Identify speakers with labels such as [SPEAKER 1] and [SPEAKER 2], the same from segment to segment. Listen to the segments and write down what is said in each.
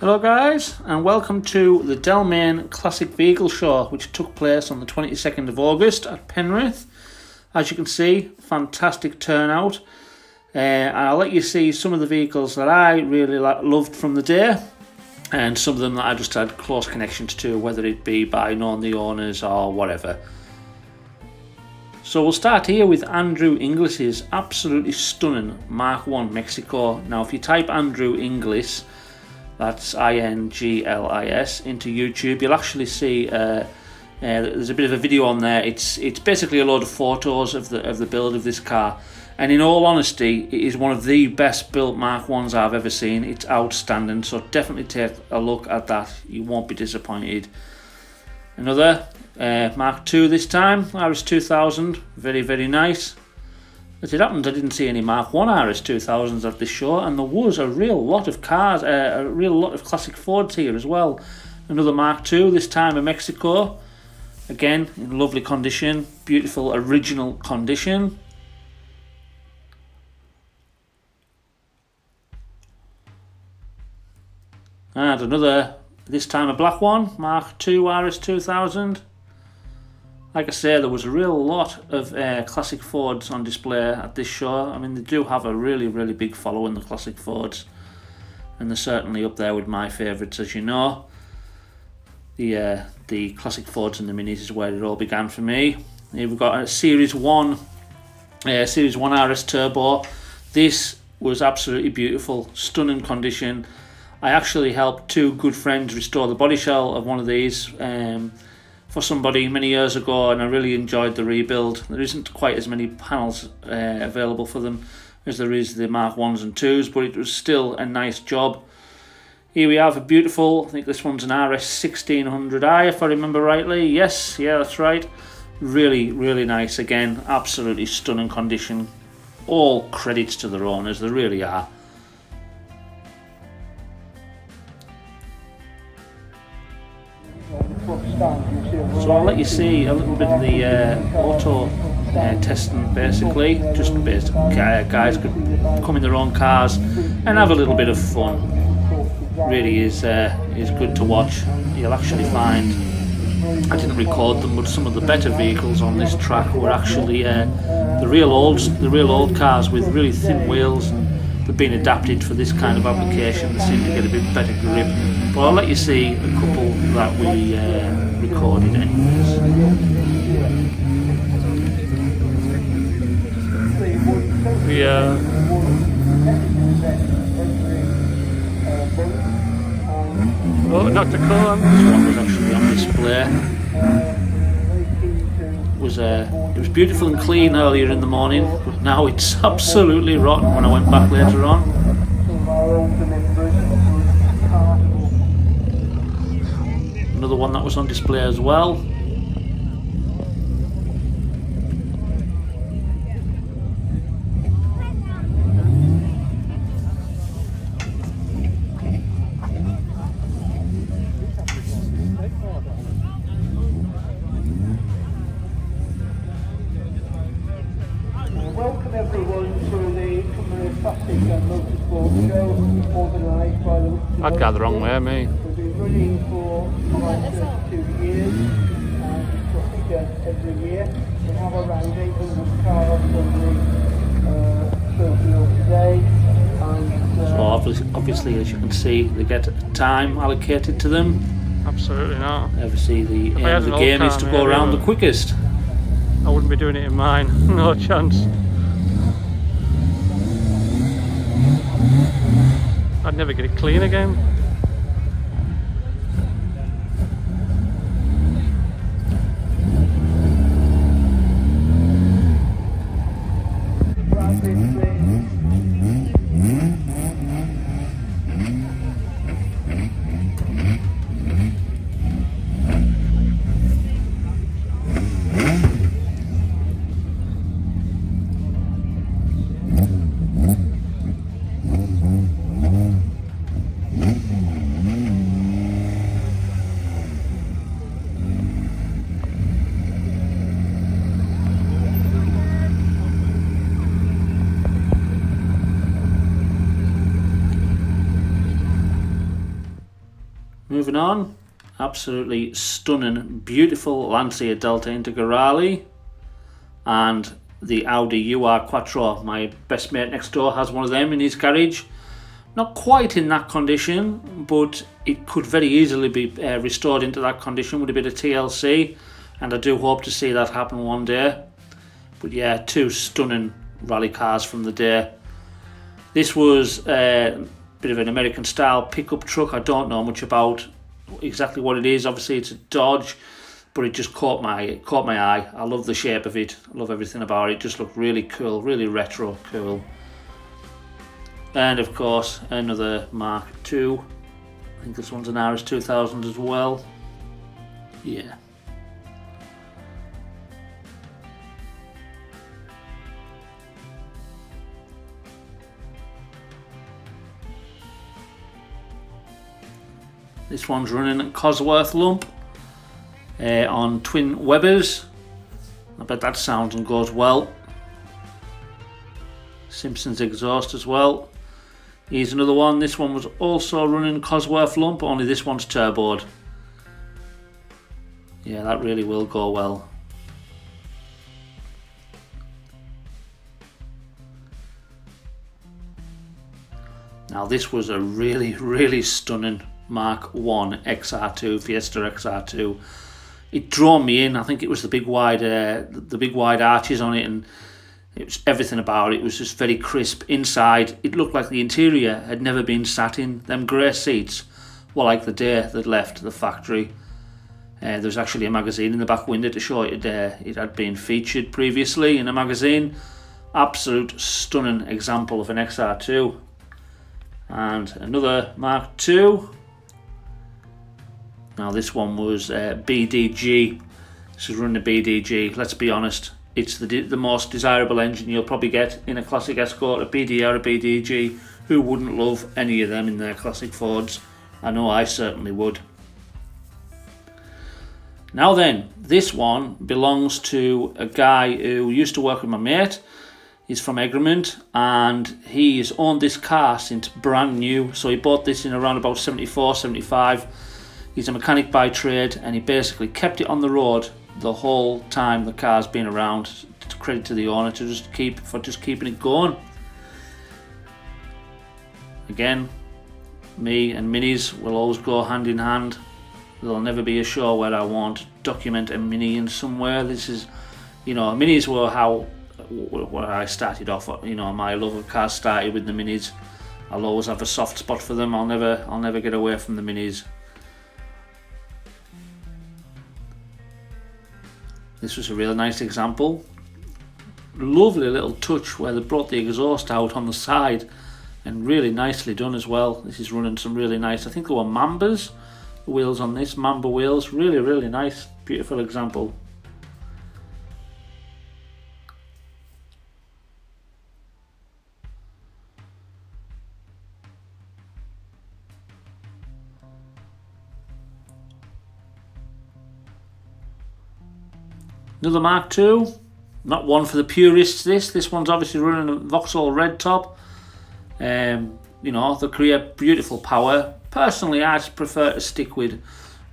[SPEAKER 1] Hello guys, and welcome to the Dalmain Classic Vehicle Show, which took place on the 22nd of August at Penrith. As you can see, fantastic turnout. And I'll let you see some of the vehicles that I really loved from the day, and some of them that I just had close connections to, whether it be by knowing the owners or whatever. So we'll start here with Andrew Inglis's absolutely stunning Mark 1 Mexico. Now if you type Andrew Inglis, that's I-N-G-L-I-S, into YouTube, you'll actually see there's a bit of a video on there. It's basically a load of photos of the build of this car, and in all honesty, it is one of the best built Mark 1s I've ever seen. It's outstanding, so definitely take a look at that. You won't be disappointed. Another Mark 2 this time, RS2000, very nice. As it happened, I didn't see any Mark 1 RS2000s at this show, and there was a real lot of cars, a real lot of classic Fords here as well. Another Mark 2, this time in Mexico, again in lovely condition, beautiful original condition. And another, this time a black one, Mark 2 RS2000. Like I say, there was a real lot of classic Fords on display at this show. I mean, they do have a really big following, the classic Fords, and they're certainly up there with my favourites, as you know. The classic Fords and the Minis is where it all began for me. Here we've got a Series 1 RS Turbo. This was absolutely beautiful, stunning condition. I actually helped two good friends restore the body shell of one of these for somebody many years ago, and I really enjoyed the rebuild. There isn't quite as many panels available for them as there is the Mark 1s and 2s, but it was still a nice job. Here we have a beautiful, I think this one's an RS1600i if I remember rightly. Yes, yeah, that's right. Really nice. Again, absolutely stunning condition. All credits to their owners, they really are. So I'll let you see a little bit of the auto testing, basically. Just guys could come in their own cars and have a little bit of fun. Really is good to watch. You'll actually find, I didn't record them, but some of the better vehicles on this track were actually the real old cars with really thin wheels, and they've been adapted for this kind of application. They seem to get a bit better grip. But I'll let you see a couple that we recorded anyways.
[SPEAKER 2] Oh, Dr. Cohen.
[SPEAKER 1] This one was actually on display. It was beautiful and clean earlier in the morning, but now it's absolutely rotten when I went back later on. Another one that was on display as well.
[SPEAKER 3] Welcome everyone to the Cumbria Classic and Motorsport Show, organised by the...
[SPEAKER 2] I'd go the wrong way, me.
[SPEAKER 3] We've been running for like 2 years, and I think every year we have around 800 cars on the show today. And,
[SPEAKER 1] so obviously, as you can see, they get time allocated to them.
[SPEAKER 2] Absolutely not.
[SPEAKER 1] Obviously, the aim of the game is to go around the quickest.
[SPEAKER 2] I wouldn't be doing it in mine, no chance. I'd never get it clean again.
[SPEAKER 1] moving on, absolutely stunning, beautiful Lancia Delta Integrale, and the Audi UR Quattro. My best mate next door has one of them in his garage. Not quite in that condition, but it could very easily be restored into that condition with a bit of TLC, and I do hope to see that happen one day. But yeah, two stunning rally cars from the day. This was a bit of an American style pickup truck. I don't know much about exactly what it is. Obviously it's a Dodge, but it just caught my eye. I love the shape of it. I love everything about it. It just looked really cool, really retro cool. And of course another Mark II. I think this one's an RS 2000 as well. Yeah. This one's running at Cosworth lump on twin Webers. I bet that sounds and goes well. Simpsons exhaust as well. Here's another one. This one was also running Cosworth lump, only this one's turboed. Yeah, that really will go well. Now this was a really stunning Mark 1 XR2, Fiesta XR2. It drew me in. I think it was the big wide arches on it, and it was everything about it. It was just very crisp. Inside, it looked like the interior had never been sat in. Them grey seats were like the day they'd left the factory. There was actually a magazine in the back window to show it had been featured previously in a magazine. Absolute stunning example of an XR2. And another Mark II. Now this one was BDG. This is running a BDG. Let's be honest, it's the most desirable engine you'll probably get in a classic Escort, a BD or a BDG. Who wouldn't love any of them in their classic Fords? I know I certainly would. Now then, this one belongs to a guy who used to work with my mate. He's from Egremont, and he's owned this car since brand new. So he bought this in around about 74, 75. He's a mechanic by trade, and he basically kept it on the road the whole time the car's been around. Credit to the owner to just keeping it going. Again, me and minis will always go hand in hand. There'll never be a show where I won't document a mini in somewhere. This is, you know, minis were where I started off. You know, my love of cars started with the minis. I'll always have a soft spot for them. I'll never get away from the minis. This was a really nice example. Lovely little touch where they brought the exhaust out on the side, and really nicely done as well. This is running some really nice, I think they were Mambas, the wheels on this, Mamba wheels. Really nice, beautiful example. Another Mark II, not one for the purists. This one's obviously running a Vauxhall red top. You know, they create beautiful power. Personally, I prefer to stick with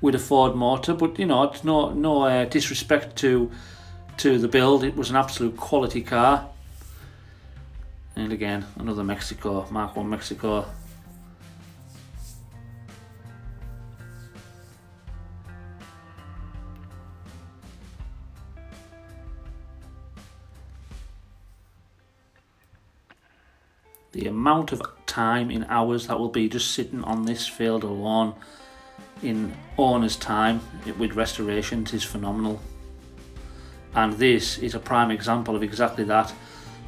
[SPEAKER 1] a Ford motor, but you know, it's no disrespect to the build. It was an absolute quality car. And again, another Mexico, Mark 1 Mexico. The amount of time in hours that will be just sitting on this field alone in owner's time with restorations is phenomenal. And this is a prime example of exactly that.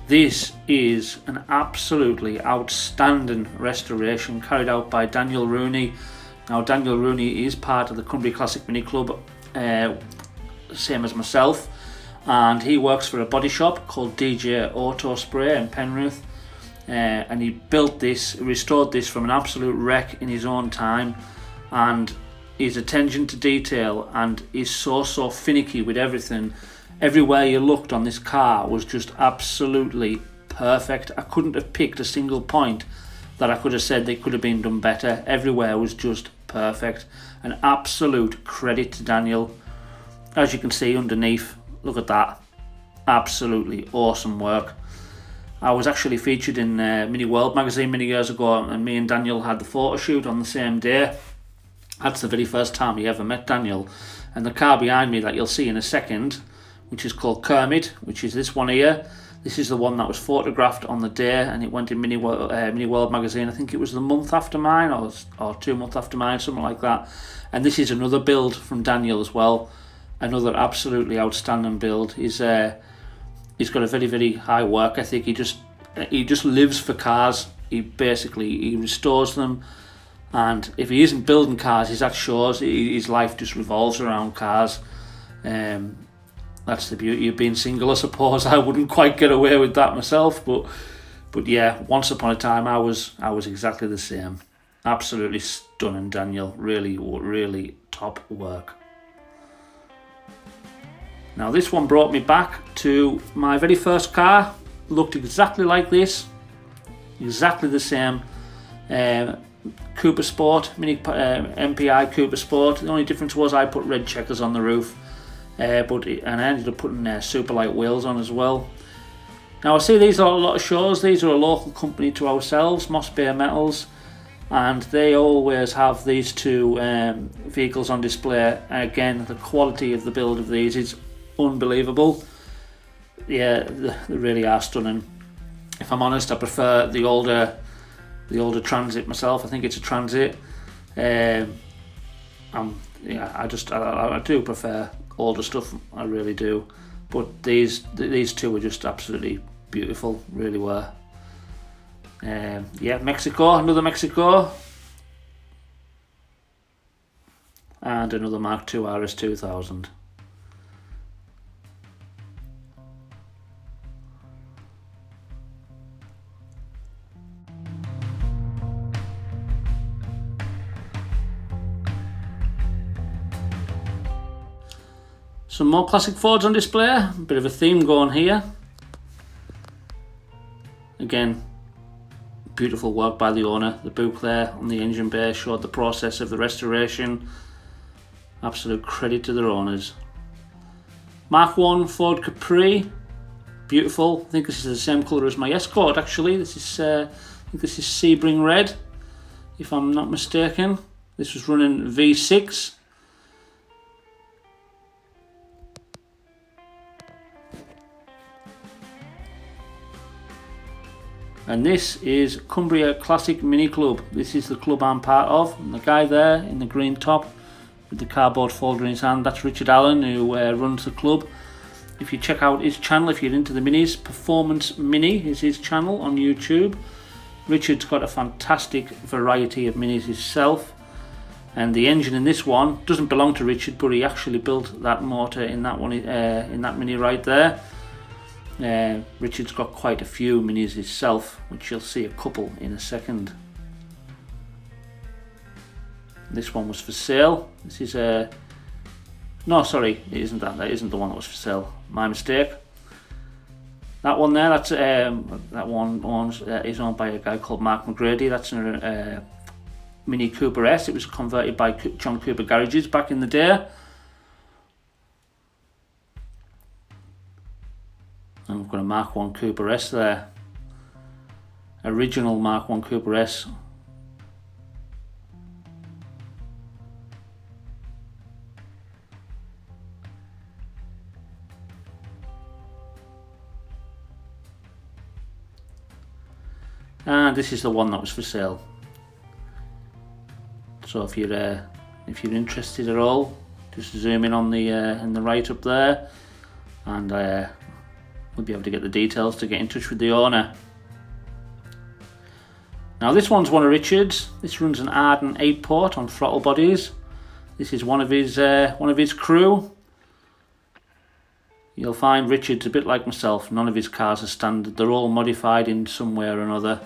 [SPEAKER 1] This is an absolutely outstanding restoration carried out by Daniel Rooney. Now Daniel Rooney is part of the Cumbria Classic Mini Club, same as myself, and he works for a body shop called DJ Auto Spray in Penrith. And he built this, restored this from an absolute wreck in his own time, and his attention to detail and is so finicky with everything. Everywhere you looked on this car was just absolutely perfect. I couldn't have picked a single point that I could have said they could have been done better. Everywhere was just perfect. An absolute credit to Daniel. As you can see underneath, look at that. Absolutely awesome work. I was actually featured in Mini World magazine many years ago, and me and Daniel had the photo shoot on the same day. That's the very first time we ever met Daniel. And the car behind me that you'll see in a second, which is called Kermit, which is this one here. This is the one that was photographed on the day, and it went in Mini World magazine. I think it was the month after mine, or 2 months after mine, something like that. And this is another build from Daniel as well. Another absolutely outstanding build. He's got a very, very high work ethic. He just lives for cars. He restores them. And if he isn't building cars, he's at shows. His life just revolves around cars. That's the beauty of being single, I suppose. I wouldn't quite get away with that myself, but yeah, once upon a time I was exactly the same. Absolutely stunning, Daniel. Really, really top work. Now this one brought me back to my very first car. Looked exactly like this, exactly the same. Cooper Sport, Mini MPI Cooper Sport. The only difference was I put red checkers on the roof, and I ended up putting super light wheels on as well. Now I see these are a lot of shows. These are a local company to ourselves, Moss Bay Metals, and they always have these two vehicles on display. And again, the quality of the build of these is unbelievable. Yeah, they really are stunning. If I'm honest, I prefer the older Transit myself. I think it's a Transit. Yeah, I do prefer older stuff. I really do. But these two were just absolutely beautiful. Really were. Yeah, Mexico, another Mexico, and another Mark II RS 2000. Some more classic Fords on display, a bit of a theme going here. Again, beautiful work by the owner. The book there on the engine bay showed the process of the restoration. Absolute credit to their owners. Mark I Ford Capri, beautiful. I think this is the same colour as my Escort actually. This is, I think this is Sebring Red, if I'm not mistaken. This was running V6. And this is Cumbria Classic Mini Club. This is the club I'm part of. And the guy there in the green top with the cardboard folder in his hand, that's Richard Allen, who runs the club. If you check out his channel, if you're into the minis, Performance Mini is his channel on YouTube. Richard's got a fantastic variety of minis himself. And the engine in this one doesn't belong to Richard, but he actually built that motor in that one, in that mini right there. Richard's got quite a few minis himself, which you'll see a couple in a second. This one was for sale. This is a... No, sorry, it isn't that. That isn't the one that was for sale. My mistake. That one there, that's that one is owned by a guy called Mark McGrady. That's a Mini Cooper S. It was converted by John Cooper Garages back in the day. And we've got a Mark I Cooper S there. Original Mark I Cooper S. And this is the one that was for sale. So if you're interested at all, just zoom in on the right up there, and we'll be able to get the details to get in touch with the owner. Now this one's one of Richard's. This runs an Arden 8-port on throttle bodies. This is one of his crew. You'll find Richard's a bit like myself. None of his cars are standard. They're all modified in some way or another.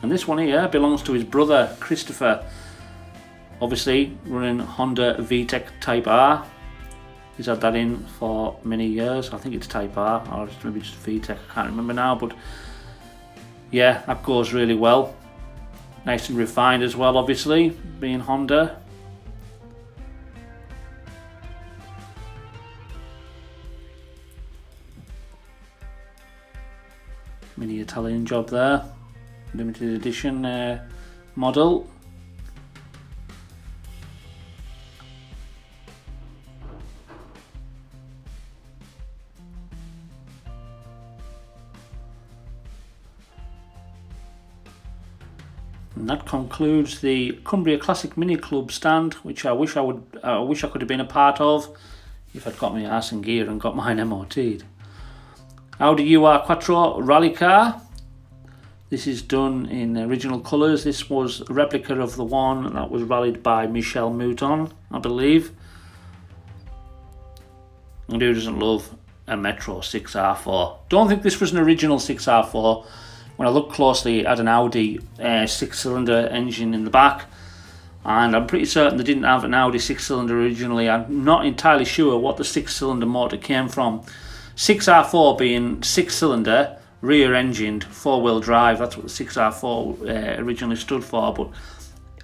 [SPEAKER 1] And this one here belongs to his brother Christopher. Obviously running Honda VTEC Type R. He's had that in for many years. I think it's Type R, or maybe just VTEC, I can't remember now, but yeah, that goes really well. Nice and refined as well, obviously, being Honda. Mini Italian job there. Limited edition model. And that concludes the Cumbria Classic Mini Club stand, which I wish I could have been a part of if I'd got my arse in gear and got mine MOT'd. Audi UR Quattro rally car. This is done in original colours. This was a replica of the one that was rallied by Michel Mouton, I believe. And who doesn't love a Metro 6R4? Don't think this was an original 6R4. When I looked closely, it had an Audi 6-cylinder engine in the back, and I'm pretty certain they didn't have an Audi 6-cylinder originally. I'm not entirely sure what the 6-cylinder motor came from. 6R4 being 6-cylinder, rear-engined, 4-wheel drive. That's what the 6R4 originally stood for. But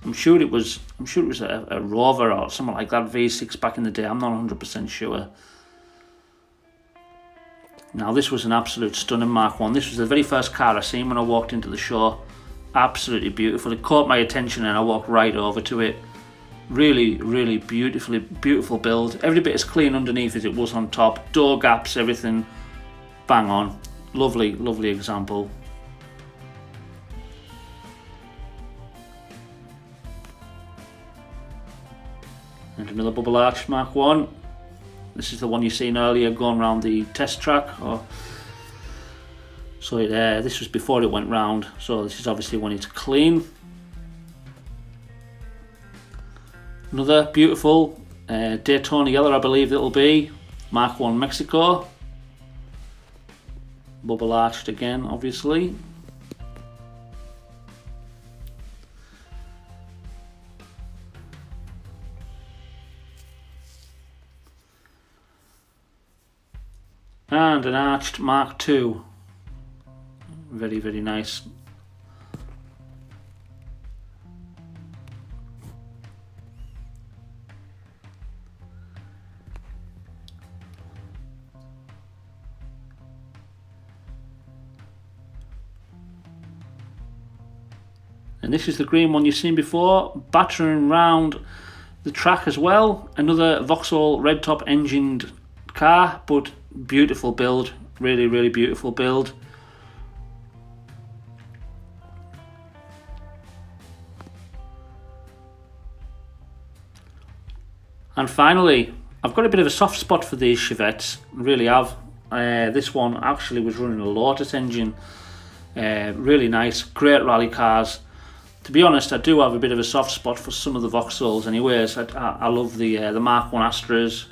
[SPEAKER 1] I'm sure it was a Rover or something like that, V6 back in the day. I'm not 100% sure. Now this was an absolute stunning Mark 1. This was the very first car I seen when I walked into the show. Absolutely beautiful. It caught my attention and I walked right over to it. Really, really beautiful build. Every bit as clean underneath as it was on top. Door gaps, everything bang on. Lovely, lovely example. And another bubble arch Mark 1. This is the one you seen earlier going around the test track. This was before it went round, so this is obviously when it's clean. Another beautiful Daytona yellow, I believe it'll be. Mark 1 Mexico. Bubble arched again, obviously. And an arched Mark II. Very, very nice. And this is the green one you've seen before, battering round the track as well. Another Vauxhall red top engined car, but beautiful build, really, really beautiful build. And finally, I've got a bit of a soft spot for these Chevettes, really have. This one actually was running a Lotus engine, really nice, great rally cars. To be honest, I do have a bit of a soft spot for some of the Vauxhalls anyways. I love the Mark 1 Astras,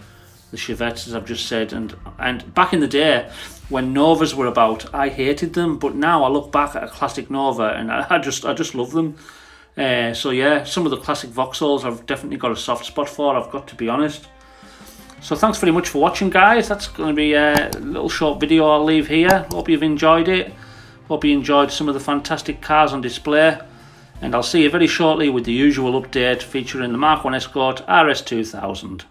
[SPEAKER 1] the Chevettes, as I've just said, and back in the day when Novas were about, I hated them, but now I look back at a classic Nova and I just love them. So yeah, some of the classic Vauxhalls I've definitely got a soft spot for, I've got to be honest. So thanks very much for watching, guys. That's going to be a little short video I'll leave here. Hope you've enjoyed it. Hope you enjoyed some of the fantastic cars on display. And I'll see you very shortly with the usual update featuring the Mark 1 Escort RS 2000.